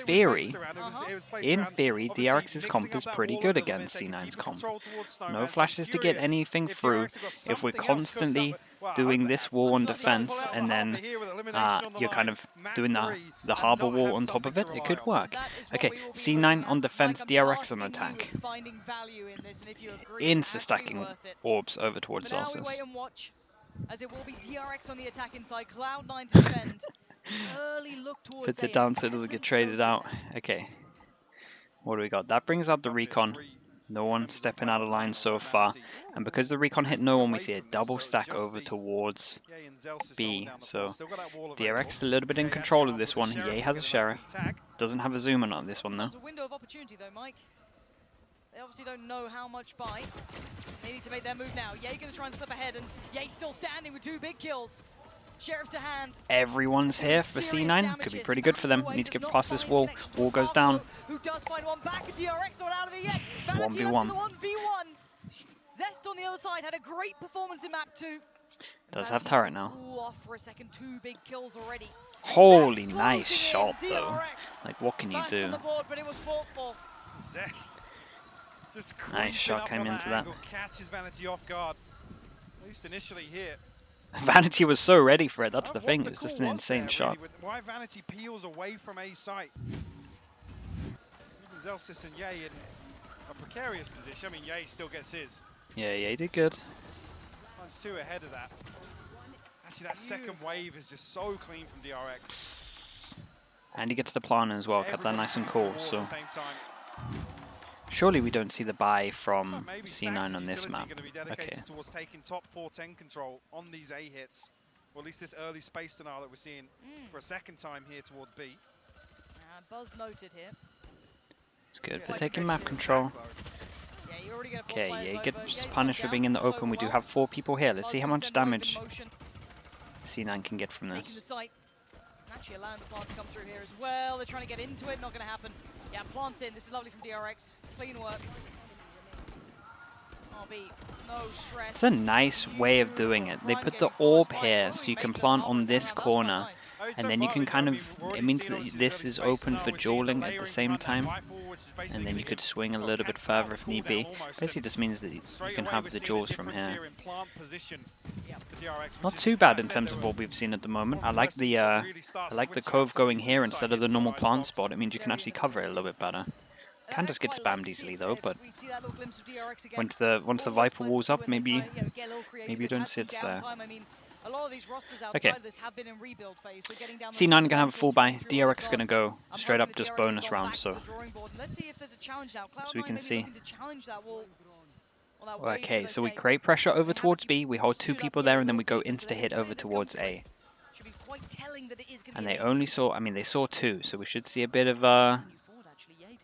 theory, DRX's comp is pretty good against C9's comp. No flashes to get anything through. If we're constantly doing this wall on defense and then you're kind of doing the harbor wall on top of it, it could work. Okay, C9 on defense, DRX on attack. Insta-stacking orbs over towards Celsius. As it will be DRX on the attack inside, Cloud9 to defend. Early look towards Puts it down so it doesn't get traded out. Okay. What do we got? That brings out the recon. No one stepping out of line so far. And because the recon hit no one, we see a double stack over towards B. So DRX a little bit in control of this one. Ye has a sheriff. Doesn't have a zoom in on this one though. There's a window of opportunity though, Mike. They obviously don't know how much by. They need to make their move now. Ye gonna try and slip ahead, and Ye still standing with 2 big kills. Sheriff to hand. Everyone's here for C9. Could be pretty good for them. Need to get past this wall. Wall goes down. Who does find one back, and DRX not out of it yet. 1v1. 1v1. Zest on the other side had a great performance in map 2. Does have turret now. Off for a second, 2 big kills already. Holy nice shot though. Like what can you do? Zest. Just nice shot came into that. Catches Vanity off guard. At least initially here. Vanity was so ready for it, that's the thing. It was just an insane shot. Why Vanity peels away from A site? Even Zelsis and Ye in a precarious position. I mean, Ye still gets his. Yeah, Ye did good. Punch 2 ahead of that. Actually, that second wave is just so clean from DRX. And he gets the planner as well, kept that nice and cool. So surely we don't see the buy from C9 on this map. Okay. Towards taking top 410 control on these A hits, or at least this early space denial that we're seeing for a second time here towards B. Buzz noted here. It's good for taking map control. Okay, yeah, gets punished for being in the open. We do have 4 people here. Let's see how much damage C9 can get from this. Actually allowing the plant to come through here as well. They're trying to get into it, not going to happen. Yeah, plants in. This is lovely from DRX. Clean work. RB, no stress. It's a nice way of doing it. They put the orb here so you can plant on this corner. And then you can kind of, it means that this is open for dueling at the same time. And then you could swing a little bit further if need be. Basically just means that you can have the duels from here. Not too bad in terms of what we've seen at the moment. I like the cove going here instead of the normal plant spot. It means you can actually cover it a little bit better. Can just get spammed easily though, but once the Viper wall's up, maybe you don't sit there. Okay. C9 gonna have a full buy. DRX gonna go straight up just bonus round, so we can see. Okay, so we create pressure over towards B, we hold 2 people there, and then we go insta-hit over towards A. And they only saw, I mean, they saw 2, so we should see a bit of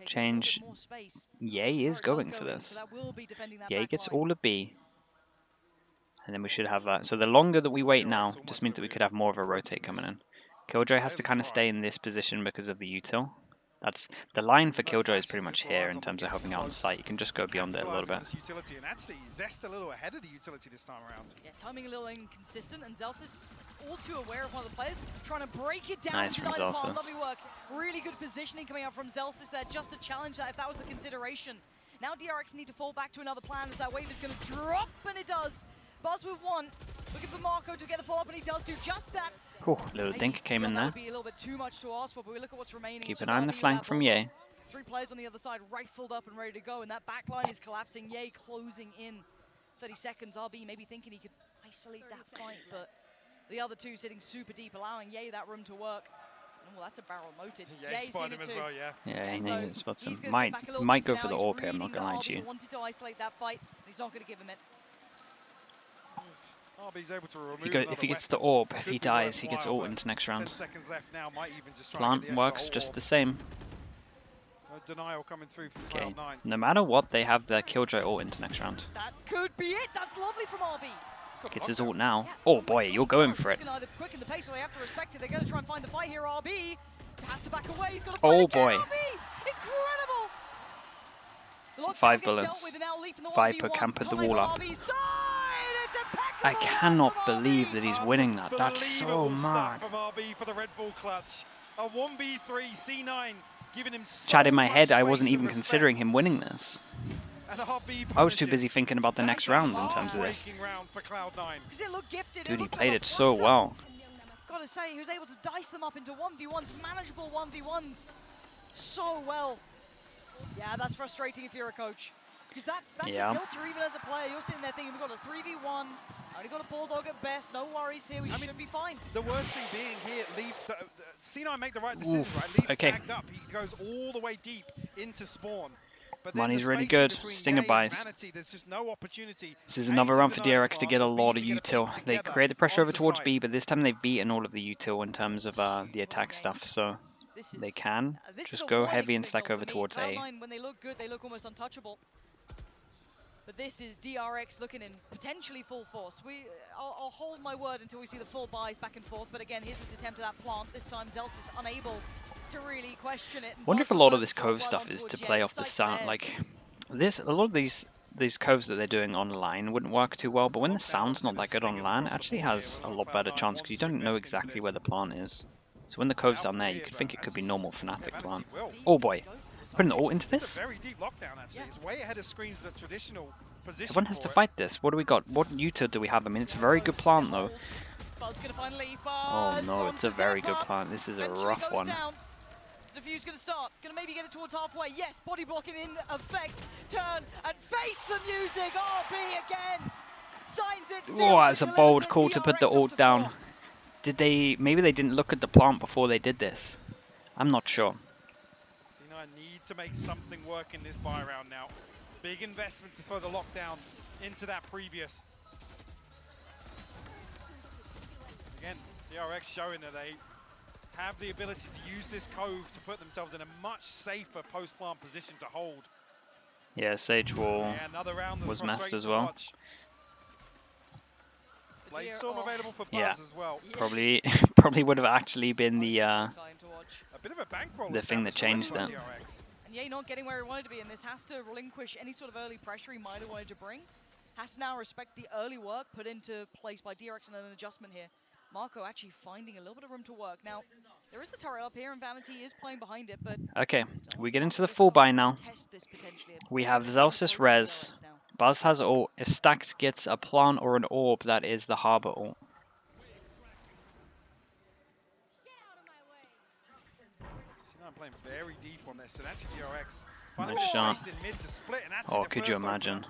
change. Ye is going for this. Ye gets all of B. And then we should have that. So the longer that we wait now, just means that we could have more of a rotate coming in. Killjoy has to kind of stay in this position because of the util. That's the line for Killjoy is pretty much here in terms of helping out on site. You can just go beyond it a little bit. Utility, and actually Zest a little ahead of the utility this time around. Yeah, timing a little inconsistent, and Zelsis all too aware of one of the players, trying to break it down. Nice from Zelsis. Lovely work. Really good positioning coming out from Zelsis there, just to challenge that if that was a consideration. Now DRX need to fall back to another plan as that wave is going to drop, and it does. Buzz with 1, looking for Marco to get the follow-up, and he does do just that. Cool, little dink came in there. Be a little bit too much to ask for, but we look at what's remaining. Keep an eye on the flank from Ye. 3 players on the other side, rifled up and ready to go, and that backline is collapsing. Ye closing in 30 seconds. RB maybe thinking he could isolate that fight, but the other 2 sitting super deep, allowing Ye that room to work. And well, that's a barrel noted. Yeah, he spotted him as well, yeah. Yeah, he needed to spot him. Might go for the orb here, I'm not going to lie to you. Wanted to isolate that fight, he's not going to give him it. RB's able to remove if he gets the orb, if he dies, he gets ult into next round. Plant works just the same. Denial coming through from Okay, Cloud9. no matter what, they have their Killjoy ult into next round. That could be it. That's lovely from RB. Gets his ult now. Oh boy, you're going for it. Either quicken the pace or they have to respect it. They're going to try and find the fight here. RB has to back away. He's got to oh boy. Incredible. 5 bullets. Viper campered the wall up. I cannot believe that he's winning that. That's so mad. From RB for the Red Bull clutch. A 1v3 C9 giving him so Chat, in my head, much I wasn't space even and considering respect. him winning this. And RB I was too busy punishes. thinking about the next round in terms of this. Heartbreaking round for Cloud9. Because it looked gifted. Dude, he looked played like it a so fighter. well. Gotta say, he was able to dice them up into 1v1s, manageable 1v1s, so well. Yeah, that's frustrating if you're a coach. Because that's a tilter even as a player. You're sitting there thinking, we've got a 3v1, only got a bulldog at best, no worries here, we should be fine. The worst thing being here, Leaf, C9 make the right decision, right? Leaf's tagged up, he goes all the way deep into spawn. But Money's really good. Stinger buys. There's just no opportunity. This is another round for DRX to get a lot of util. They create the pressure over towards B, but this time they've beaten all of the util in terms of the attack stuff, so they can just go heavy and stack over towards A. Cloud9, when they look good, they look almost untouchable. But this is DRX looking in potentially full force. I'll hold my word until we see the full buys back and forth, but again, here's this attempt at that plant. This time Zels is unable to really question it. Wonder if a lot of this cove stuff is to play off the sound. Like this, a lot of these coves that they're doing online wouldn't work too well, but when the sound's not that good online, it actually has a lot better chance because you don't know exactly where the plant is. So when the cove's down there, you could think it could be normal Fnatic plant. Oh boy, putting the ult into this. Very deep lockdown actually. It's way ahead of screens the traditional position. Everyone has to fight this. What do we got? What util do we have? I mean, it's a very good plant though. Oh no, it's a very good plant. This is a rough one. Defuse gonna start, gonna maybe get it towards halfway. Yes, body blocking in effect. Turn and face the music. RB again. Signs it. Oh, that's a bold call to put the ult down. Did they? Maybe they didn't look at the plant before they did this. I'm not sure. C9 need to make something work in this buy round now. Big investment to throw the lockdown into that previous. Again, DRX showing that they have the ability to use this cove to put themselves in a much safer post-plant position to hold. Yeah, Sage Wall was messed as well. Blade Storm available for Buzz as well. Probably would have actually been the thing that changed that. And yeah, not getting where he wanted to be, and this has to relinquish any sort of early pressure he might have wanted to bring. Has to now respect the early work put into place by DRX and an adjustment here. Marco actually finding a little bit of room to work. Now, there is a turret up here, and Vanity is playing behind it, but... Okay, we get into the full buy now. We have Zelsis res. Buzz has ult. If Stax gets a plant or an orb, that is the Harbor ult. I'm playing very deep on this, and actually DRX... Nice shot. Oh, could you imagine?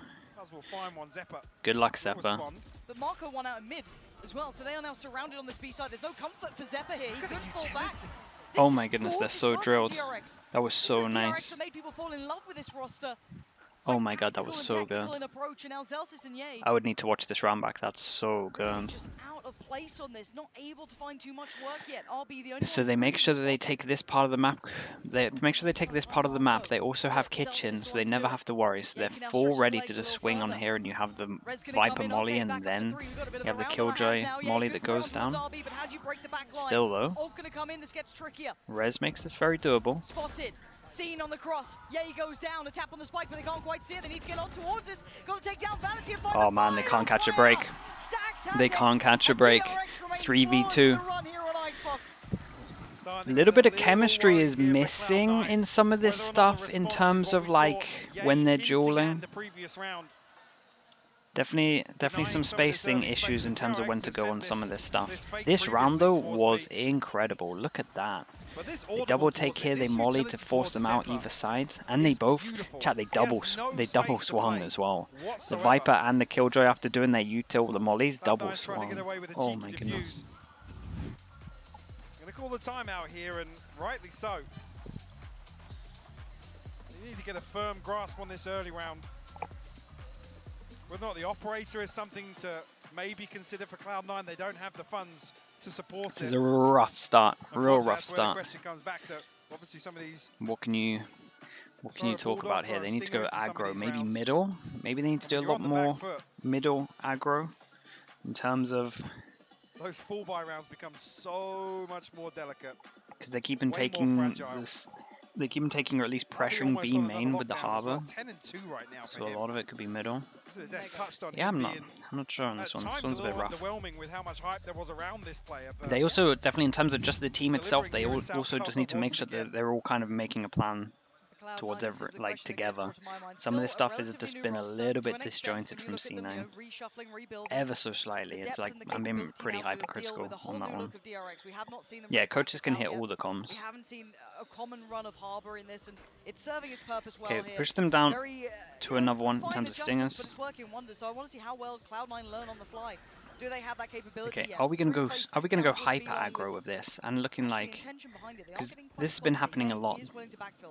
Good luck, Zeppa. But Marco won out in mid as well, so they are now surrounded on this B side. There's no comfort for Zeppa here. He couldn't fall back. Oh my goodness, they're so drilled. That was so nice. Made people fall in love with this roster. Oh my god, that was so good. I would need to watch this round back. That's so good. Just out of place on this, not able to find too much work yet. So they make sure that they take this part of the map. They make sure they take this part of the map. They also have kitchens, so they never have to worry. So they're full ready to just swing on here, and you have the Viper Molly, and then you have the Killjoy Molly that goes down. Still though, Rez makes this very doable. Seen on the cross. Yeah, he goes down. A tap on the spike, but they can't quite see it. They need to get on towards this. Got to take down Vanity. Oh man, they can't catch a break. They can't catch a break. 3v2. A little bit of chemistry is missing in some of this stuff in terms of like when they're dueling. Definitely some spacing issues in terms of when to go on some of this stuff. This round though was incredible. Look at that. They double take here, they molly to force them out either side, and they both they double swung as well. The Viper and the Killjoy, after doing their util, the mollies double swung. Oh my goodness. Gonna call the timeout here, and rightly so. You need to get a firm grasp on this early round. Whether or not the operator is something to maybe consider for Cloud9, they don't have the funds to support it. This is a rough start, real rough start. The question comes back to obviously some of these. What can you talk about here? They need to go aggro, maybe middle. Maybe they need to do a lot more middle aggro in terms of. Those full buy rounds become so much more delicate. Because they keep on taking They keep on taking or at least pressuring B main with the harbor. 10 and 2 right now So a lot of it could be middle. Touched on Yeah, I'm not sure on this one. This one's a bit rough. Underwhelming with how much hype there was around this player. But They also definitely, in terms of just the team itself, they also just need to make sure that they're all kind of making a plan towards together. Some of this stuff has just been a little bit disjointed from C9, ever so slightly. It's like I'm being pretty hypercritical on that one. Yeah, coaches can hit all the comms. We haven't seen a common run of Harbor in this, and it's serving its purpose well Okay, here. push them down to another one in terms of stingers. But it's working wonders, so I want to see how well Cloud9 learn on the fly. Do they have that capability? Okay, are we gonna go hyper aggro with this and looking like, because this has been happening a lot.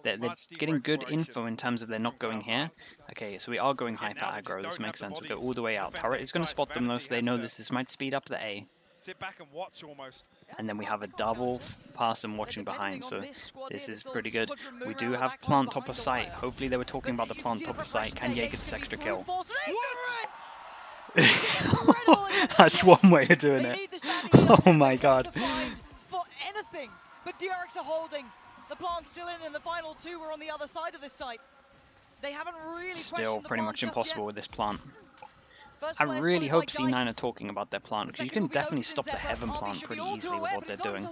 They're getting good info in terms of they're not going here. Okay, so we are going hyper aggro. This makes sense. We go all the way out. Turret is going to spot them though, so they know this might speed up the A. Sit back and watch almost. And then we have a double pass and watching behind, so this is pretty good. We do have plant top of sight. Hopefully they were talking about the plant top of sight. Can Ye get this extra kill? That's one way of doing it. Oh my god. For anything, but DRX are holding. The plant's still in, and the final two were on the other side of this site. They haven't really still pretty much impossible with this plant. I really hope C9 are talking about their plant, because you can definitely stop the Heaven plant pretty easily with what they're doing.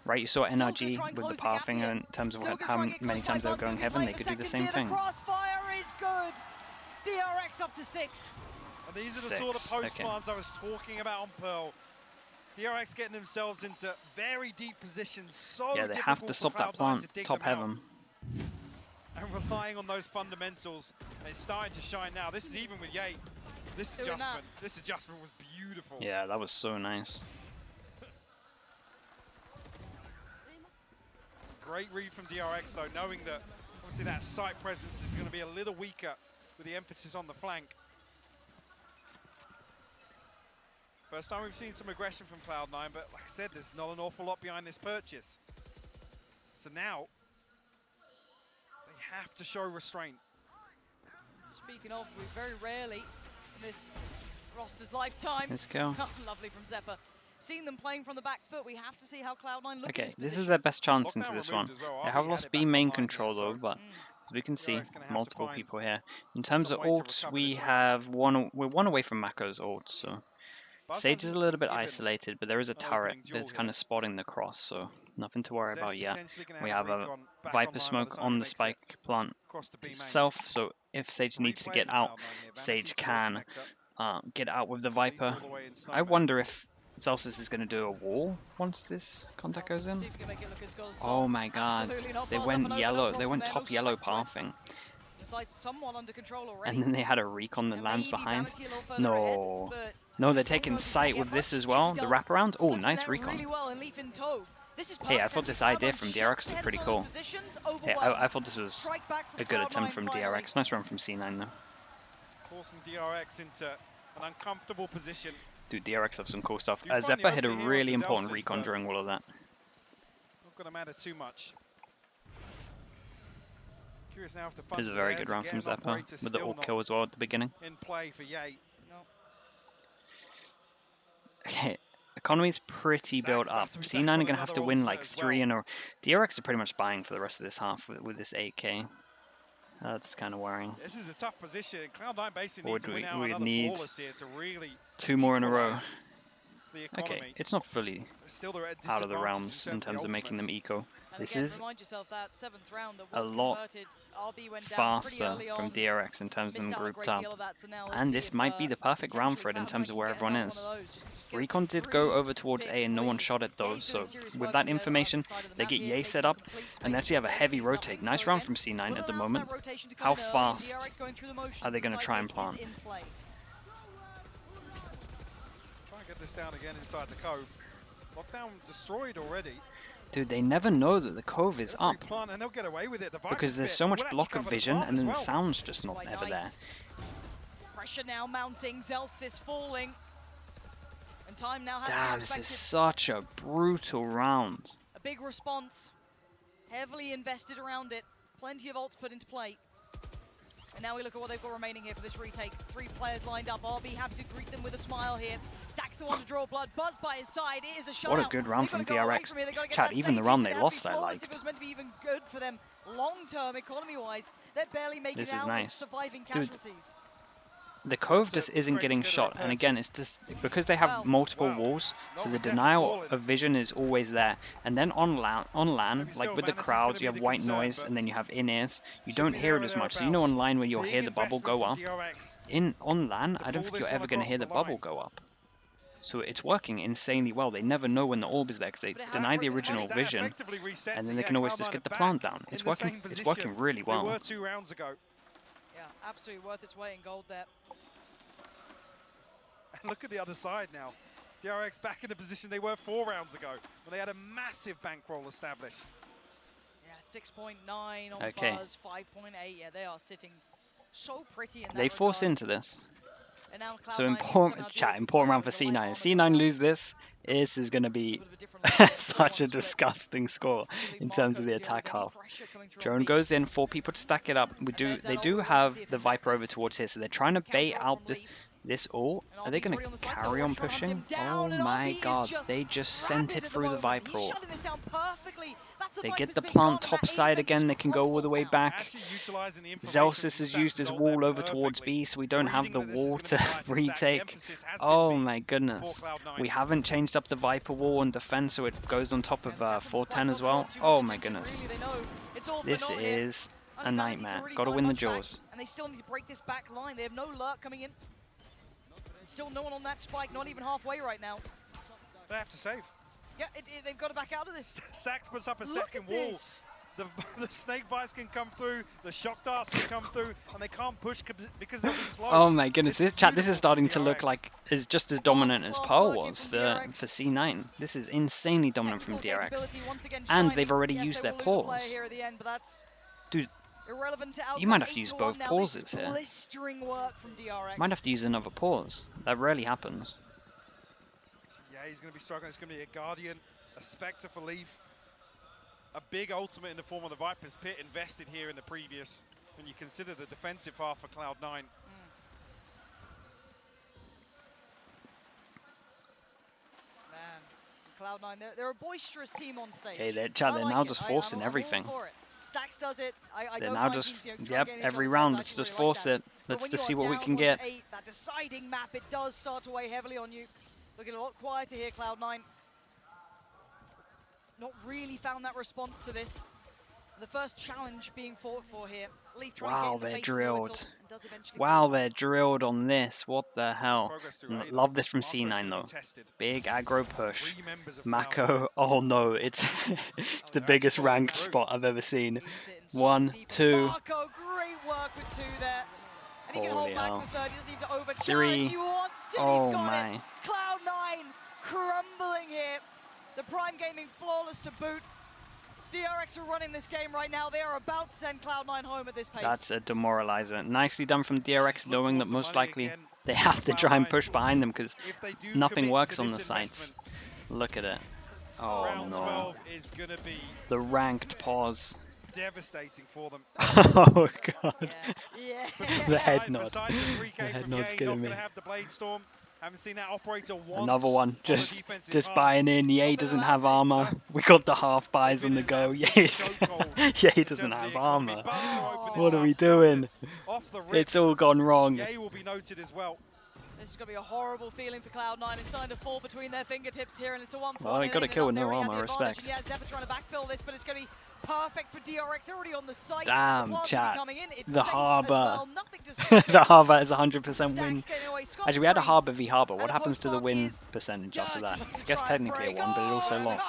Right, you saw NRG with the pathing in terms of how many times they were going Heaven, they could do the same thing. Crossfire is good. DRX up to 6. And these are the sort of post plants I was talking about on Pearl. DRX getting themselves into very deep positions, so yeah, they have to stop that plant, top Heaven. And relying on those fundamentals, and it's starting to shine now. This is even with Ye. This adjustment was beautiful. Yeah, that was so nice. Great read from DRX though, knowing that obviously that site presence is going to be a little weaker with the emphasis on the flank. First time we've seen some aggression from Cloud9, but like I said, there's not an awful lot behind this purchase. So now, they have to show restraint. Speaking of, we very rarely in this roster's lifetime. Let's go. Lovely from Zephyr. Seeing them playing from the back foot, we have to see how Cloud9 look. Okay, this is their best chance into this one. They have lost B main control though, but as we can see, multiple people here. In terms of ults, we're one away from Mako's ults, so Sage is a little bit isolated, but there is a turret that's kind of spotting the cross, so nothing to worry about yet. We have a Viper smoke on the spike plant itself, so if Sage needs to get out, Sage can get out with the Viper. I wonder if Celsius is going to do a wall once this contact goes in. Oh my god, they went yellow, they went top yellow pathing. And then they had a recon that lands behind. No. No, they're taking sight with this as well. The wraparound. Oh, nice recon. Hey, I thought this idea from DRX was pretty cool. Hey, I thought this was a good attempt from DRX. Nice run from C9 though. Forcing DRX into an uncomfortable position. Dude, DRX have some cool stuff. Zephyr hit a really important recon during all of that. Not going to matter too much. Curious now if the it was a very good round from Zephyr with the ult kill as well at the beginning. In play for Ye. Okay, economy's pretty built up. C9 are going to have to win like 3 in a row. DRX are pretty much buying for the rest of this half with this 8k. That's kind of worrying. This is a tough position. Cloud9 basically needs to win out we'd need here to really 2 more in a row. Okay, it's not fully out of the realms in terms of making them eco. This is a lot faster from DRX in terms of them grouped up. And this might be the perfect round for it in terms of where everyone is. Recon did go over towards A and no one shot it though, so with that information, they get Ye set up and they actually have a heavy rotate. Nice round from C9 at the moment. How fast are they going to try and plant? Get this down again inside the cove. Lockdown destroyed already. Dude, they never know that the cove is up and they'll get away with it. Because there's so much block of vision and then the sound's just not ever there. Pressure now mounting, Zelsys falling. And time now has damn, this is such a brutal round. A big response. Heavily invested around it. Plenty of ults put into play. And now we look at what they've got remaining here for this retake. 3 players lined up. RB have to greet them with a smile here. Stack's the one to draw blood. Buzz by his side. It is a shutout. What a good round from DRX. Chat, even the round they lost, I liked. If it was meant to be even good for them long-term, economy-wise, they're barely making This is out nice. with surviving casualties. The Cove just isn't getting shot, and again, it's just because they have multiple walls, so the denial of vision is always there. And then on LAN, like with the crowds, you have white noise, and then you have in-ears. You don't hear it as much. So you know online when you'll hear the bubble go up. On LAN, I don't think you're ever going to hear the bubble go up. So it's working insanely well. They never know when the orb is there because they deny the original vision, and then they can always just get the plant down. It's working really well. They were 2 rounds ago. Yeah, absolutely worth its weight in gold there. And look at the other side now. DRX back in the position they were 4 rounds ago, when they had a massive bankroll established. Yeah, 6.9 on Buzz, 5.8. Yeah, they are sitting so pretty in that They force regard. into this. And now So important round for C9. If C9 lose this is going to be such a disgusting score in terms of the attack half. Drone goes in, 4 people to stack it up. They do have the Viper over towards here, so they're trying to bait out this ult. Are they going to carry on pushing? Oh my god, they just sent it through the Viper ult. They get the plant top side again, they can go all the way back. Zelsis has used his wall over towards B, so we don't have the wall to retake. Oh my goodness. We haven't changed up the Viper wall and defense, so it goes on top of 410 as well. Oh my goodness. This is a nightmare. Gotta win the Jaws. And they still need to break this back line. They have no lurk coming in. Still no one on that spike, not even halfway right now. They have to save. Yeah, they've got to back out of this. Sax puts up a second wall. The snake bites can come through, the shock darts can come through, and they can't push because they'll be slow. Oh my goodness, this is starting to look like is just as dominant as Pearl was for C9. This is insanely dominant from DRX. And they've already used their pause. Dude, you might have to use both pauses here. Might have to use another pause. That rarely happens. Yeah, he's going to be struggling. It's going to be a Guardian, a Spectre for Leaf. A big ultimate in the form of the Viper's Pit invested here in the previous, when you consider the defensive half for Cloud9. Man, Cloud9, they're a boisterous team on stage. Hey, they're now just forcing everything. Stacks does it. They're now just, yep, every round, let's just force it. Let's just see what we can get. That deciding map, it does start to weigh heavily on you. Looking a lot quieter here, Cloud9. Not really found that response to this. The first challenge being fought for here. Leaf wow, they're drilled. Wow, they're drilled on this. What the hell? Love this from C9 though. Big aggro push. Mako. Oh no, it's the biggest ranked spot I've ever seen. 1, 2. Mako, great work with 2 there. And he can hold back for 3rd. He doesn't need to over 3. Oh my. Cloud9 crumbling here. The Prime Gaming flawless to boot. DRX are running this game right now. They are about to send Cloud9 home at this pace. That's a demoralizer. Nicely done from DRX, knowing that most likely they have to try and push behind them because nothing works on the sites. Look at it. Oh no. The ranked pause. Devastating for them. Oh god. Yeah. The head nod. The head nod's getting me. Haven't seen that operator once. Another one, just buying in. Ye doesn't have armor. We got the half buys on the go. Ye doesn't have armor. What are we doing? It's all gone wrong. Ye will be noted as well. This is going to be a horrible feeling for Cloud9. It's starting to fall between their fingertips here, and it's a 1-4. Well, he got a kill with no armor, respect. Yeah, Zephyr trying to backfill this, but it's going to be perfect for DRX. Already on the site. Damn, chat. In, the Harbor. Well. The Harbor is 100% win. Actually, we had a Harbor v Harbor. What happens to the win percentage after that? I guess technically it won, but it also lost.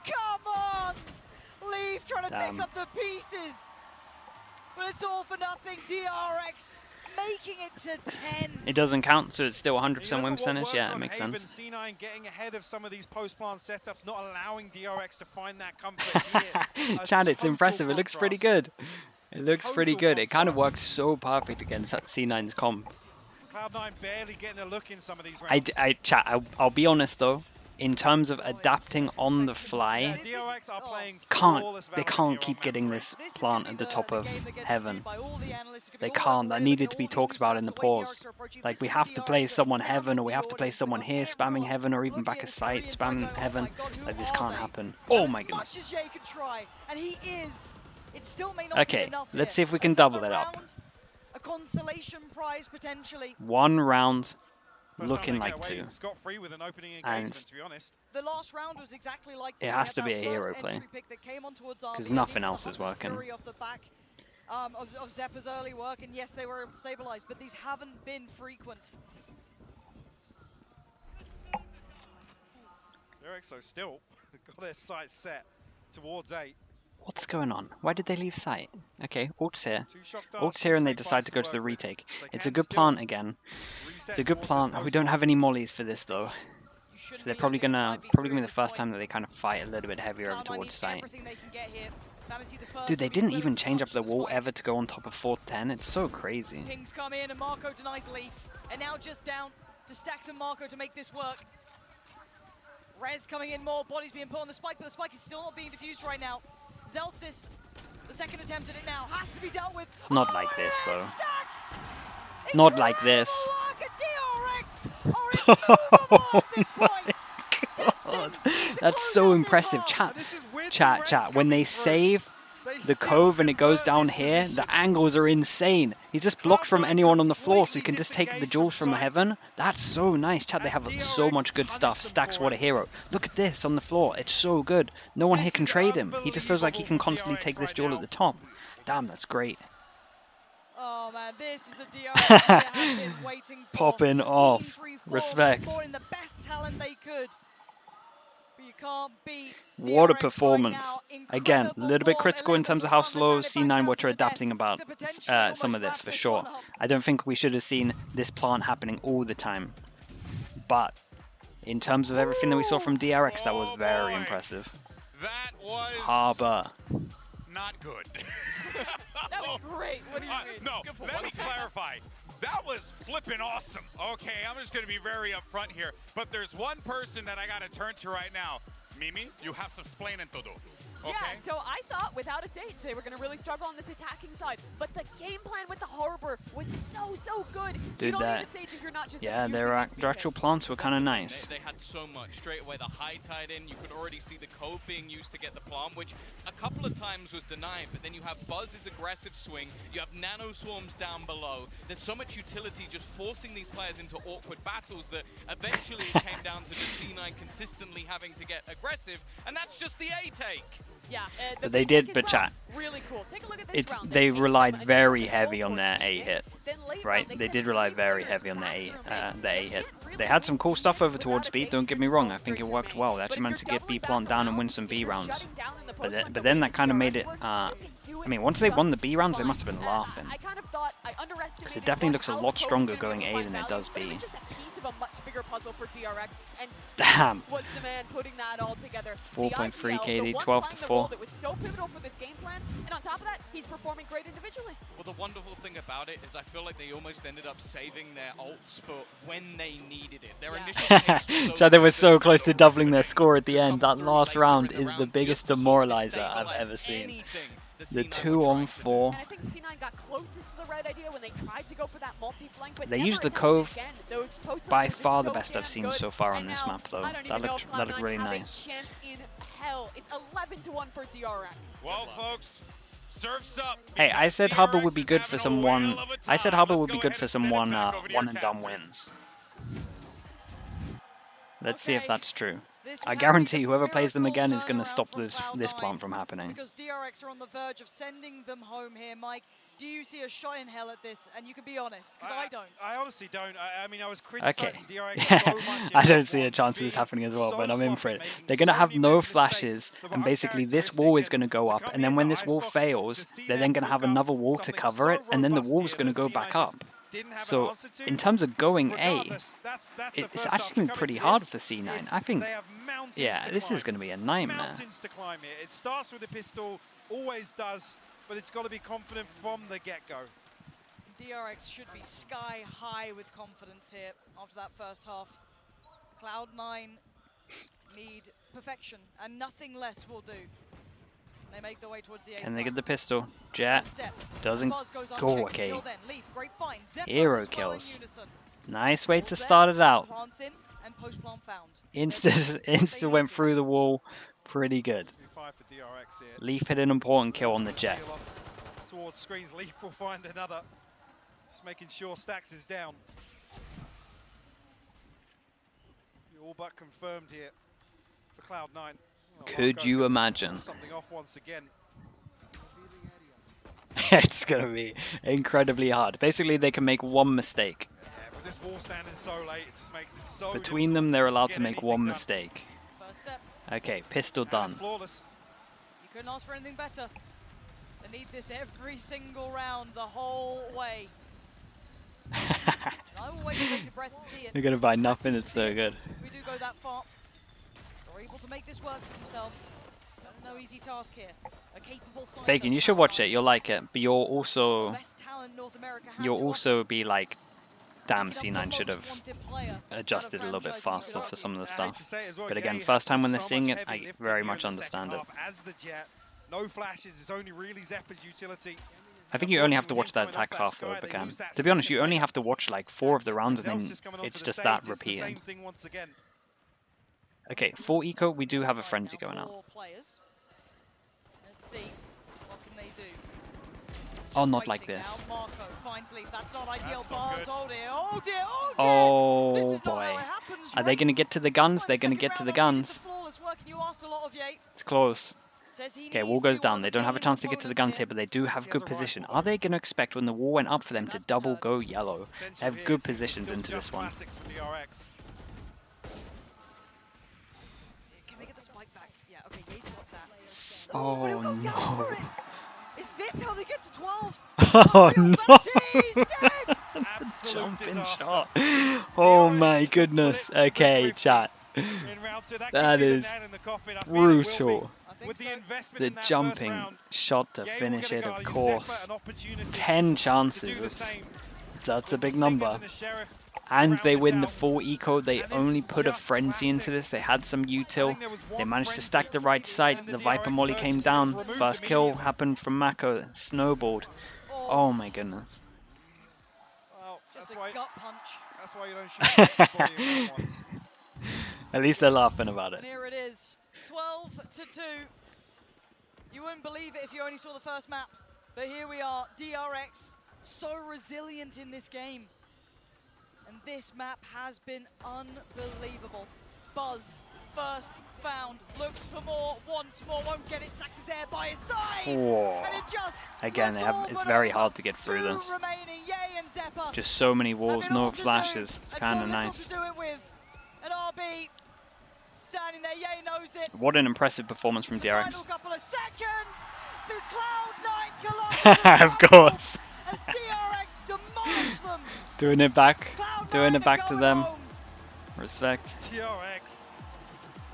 Come on! Leaf trying to pick up the pieces. But it's all for nothing. DRX making it to 10. It doesn't count, so it's still 100% win percentage. Yeah, it makes sense. C9 getting ahead of some of these post-plant setups, not allowing DRX to find that comfort here. Chad, it's impressive. It looks pretty good. It looks pretty good. It kind of works so perfect against C9's comp. Cloud9 barely getting a look in some of these rounds. Chat, I'll be honest though. in terms of adapting on the fly, DRX are playing they can't keep getting this plant at the top of heaven. They can't. That needed to be talked about in the pause. Like, we have to play someone heaven, or we have to play someone here spamming heaven, or even back a site spamming heaven. Like, this can't happen. Oh my goodness. Okay, let's see if we can double it up. A consolation prize potentially. 1 round. Looking like 2. Scot-free with an opening engagement, to be honest. The last round was exactly like this. It has to be a hero play, because nothing else is working. Of Zeppa's early work, and yes, they were stabilized, but these haven't been frequent. DRX so still got their sights set towards 8. What's going on? Why did they leave site? Okay, Orc's here. Orc's here and they decide to go to the retake. It's a good plant again. It's a good plant. We don't have any mollies for this though. So they're probably gonna be the first time that they kind of fight a little bit heavier over towards site. Dude, they didn't even change up the wall ever to go on top of 410. It's so crazy. Kings come in and Marco denies Leaf. And now just down to Stax and Marco to make this work. Rez coming in, more bodies being put on the spike, but the spike is still not being diffused right now. Zelsis, the second attempt at it now, has to be dealt with. Not like this, though. Not like this. Oh my god. That's so impressive. Chat. When they save the cove and it goes down here, the angles are insane. He's just blocked from anyone on the floor, so he can just take the jewels from heaven. That's so nice, chat. They have so much good stuff. Stax, what a hero. Look at this on the floor. It's so good. No one here can trade him. He just feels like he can constantly take this jewel at the top. Damn, that's great. Oh man, this is the DRX they have been waiting for. Popping off. Respect. In the best talent they could. You can't beat what a performance. Again, a little bit critical in terms of how slow C9 were adapting about some of this, for sure. I don't think we should have seen this plant happening all the time. But in terms of everything that we saw from DRX, that was very impressive. That was Harbor. Not good. That was great. What do you mean? No, let me clarify. That was flipping awesome. Okay, I'm just going to be very upfront here. But there's one person that I got to turn to right now. Mimi, you have some explaining to do. Okay? Yeah, so I thought without a Sage, they were going to really struggle on this attacking side. But the game plan with the Harbor was so good. Dude, you don't need a Sage if you're not just their actual plants were kind of nice. They had so much. Straight away, the high tied in. You could already see the cove being used to get the plant, which a couple of times was denied. But then you have Buzz's aggressive swing. You have nano swarms down below. There's so much utility just forcing these players into awkward battles that eventually it came down to just C9 consistently having to get aggressive. And that's just the A take. Yeah, but they did, but chat. Really cool. Take a look at this round. They relied very heavy on their A hit, right? They did rely very heavy on their A hit. They had some cool stuff over towards B, don't get me wrong. I think it worked well. They actually managed to get B plant down and win some B rounds. But then that kind of made it, I mean, once they won the B rounds, they must have been laughing. Because it definitely looks a lot stronger going A than it does B. A much bigger puzzle for DRX, and damn, was the man putting that all together. 4.3 KD, 12-4. That was so pivotal for this game plan, and on top of that, he's performing great individually. Well, the wonderful thing about it is I feel like they almost ended up saving their ults for when they needed it. Their initial so they were so close to doubling their score at the end. That last round is the biggest demoralizer I've ever seen. The 2-on-4. And I think C9 got closest to the right idea when they tried to go for that multi-flank, but they used the cove. By far the best I've seen so far on this map, though. That looked really nice. It's 11-1 for DRX. Well, folks, surf's up. Hey, I said Harbor would be good for some one. I said Harbor would be good for some one and done wins. Let's see if that's true. I guarantee whoever plays them again is going to stop this plant from happening. Because DRX are on the verge of sending them home here, Mike. Do you see a shot in hell at this? And you can be honest, because I don't. I honestly don't. I mean, I was criticizing DRX so much. I don't see a chance of this happening as well, but I'm in for it. They're going to have no flashes, and basically this wall is going to go up, and then when this wall fails, they're then going to have another wall to cover it, and then the wall's going to go back up. So, in terms of going A, it's actually going to be pretty hard for C9. I think, yeah, this is going to be a nightmare. Mountains to climb here. It starts with a pistol, always does, but it's got to be confident from the get-go. DRX should be sky high with confidence here after that first half. Cloud9 need perfection, and nothing less will do. They make their way towards the A Can they side. get the pistol? Jet Step. doesn't Buzz goes go. unchecked Okay. until then. Leaf, great find. Zephyr Hero as well in kills. unison. Nice way to Pulls start there, it out. plants in, and post-plant found. Insta went through the wall pretty good. 3-5 for DRX here. Leaf hit an important kill on the Jet. Seal off towards screens. Leaf will find another. Just making sure Stacks is down. You're all but confirmed here for Cloud9. Oh, Could Marco you gonna imagine? pull something off once again. It's going to be incredibly hard. Basically, they can make one mistake. Yeah, but this wall standing so late, it just makes it so Between them, they're allowed get to make anything one done. mistake. First step. Okay, pistol And done. it's flawless. You couldn't ask for anything better. They need this every single round, the whole way. I will wait to take a breath to see it. They're going to buy nothing. It's so good. We do go that far. They're able to make this work for themselves. No easy task here. A capable side Bacon, though, you should watch Cloud9. it. You'll like it. But you'll The also best talent North America had you'll to also be like, damn, offer. Making up C9 the should most have wanted player adjusted a out of little bit franchise faster for some of the I hate stuff. to say it as well, But yeah, again, he first has time done when they're so seeing much it, heavy I lifting very here much in the second understand it. half as the Jet. No flashes, it's only really Zephyr's utility. I think you only have to watch that attack half though, Bacon. To be honest, you only have to watch like 4 of the rounds and then it's just that repeating. Same thing once again. Okay, full eco, we do have a frenzy going out. Let's see, what can they do? Oh, not like this. Now Marco finds Leaf. That's not ideal. That's not good. Oh dear, oh dear, oh dear! Oh This is not boy. how it happens, Are they right? going to get to the guns? Well, They're going to second get to the round, guns. flawless work, and you asked a lot of Ye. It's close. Says he Okay, needs wall to be goes one down. of They the don't have a main chance to get to the guns components here, but they do have He has good a rifle. position. Are they going to expect when the wall went up for them to That's been double heard. go yellow? They Potential have here good is positions still into just this one. classics for DRX. Can they get the spike back? Yeah, okay, Ye's got that. Oh He'll go down for no. it. Is this how they get to 12? Oh no. He's dead! Absolute Jumping disaster. shot. Oh DRX my goodness. flipped the Okay, grip chat. In round 2. That That could be the is nail in the coffin. I feel it will be. brutal. I think With the so. investment The in that first jumping round, shot to Ye will finish get a it, of Guardian, course. Zephyr an opportunity 10 to do chances. the same. That's a With big Stingers number. and the Sheriff And round they this win the out. full eco. They And this only is put a just frenzy into classics. this. They had some I util. think there was They one managed to frenzy stack the right side. and The DRX Viper Molly came purchase down. was removed First kill immediately. happened from Mako. Snowballed. Oh my goodness. Well, Just that's a why, gut punch. that's why you don't shoot Max's body in that one. At least they're laughing about it. And here it is, 12-2. You wouldn't believe it if you only saw the first map, but here we are, DRX, so resilient in this game. And this map has been unbelievable. Buzz, first found, looks for more, wants more, won't get it, Sax is there by his side! Whoa. And it just Again, looks they have. all It's but very over. hard to get through Two this. remaining, Ye and Zephyr. Just so many walls, Have it all no to do, flashes. It's and kind so of little nice. to do it with. And RB standing there, Ye knows it. What an impressive performance from DRX. Final couple of seconds, the Cloud9 Colossus Of course. as DRX demolish them. Doing it back. Cloud9 Doing it are back to going them. home. Respect. DRX.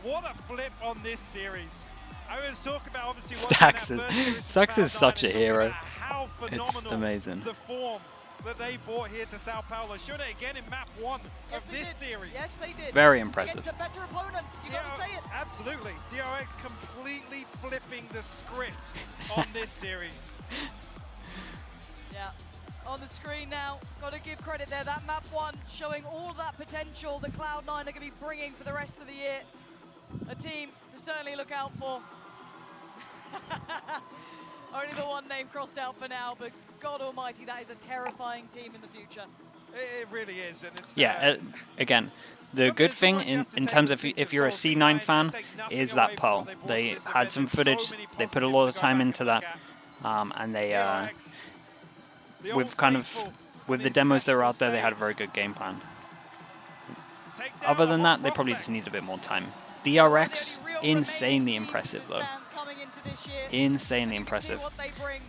What a flip on this series. I was talking about obviously Stacks watching that is- first series Stacks from is Cloud9 such a and talking hero. about how phenomenal amazing. the form that they brought here to Sao Paulo. Showed it again in map 1 Yes, of they this did. series. Yes, they did. Very impressive. Against a better opponent, you gotta say it. Absolutely. DRX completely flipping the script on this series. Yeah. On the screen now, gotta give credit there. That map 1 showing all that potential that Cloud9 are gonna be bringing for the rest of the year. A team to certainly look out for. Only the one name crossed out for now, but God almighty, that is a terrifying team in the future. It really is, and it's Yeah, again, the good thing in terms of if you're a C9 fan is that Pearl. They had some footage, they put a lot of time into that, and they, with kind of, with the demos that were out there, they had a very good game plan. Other than that, they probably just need a bit more time. DRX, insanely impressive though. Insanely impressive. What they bring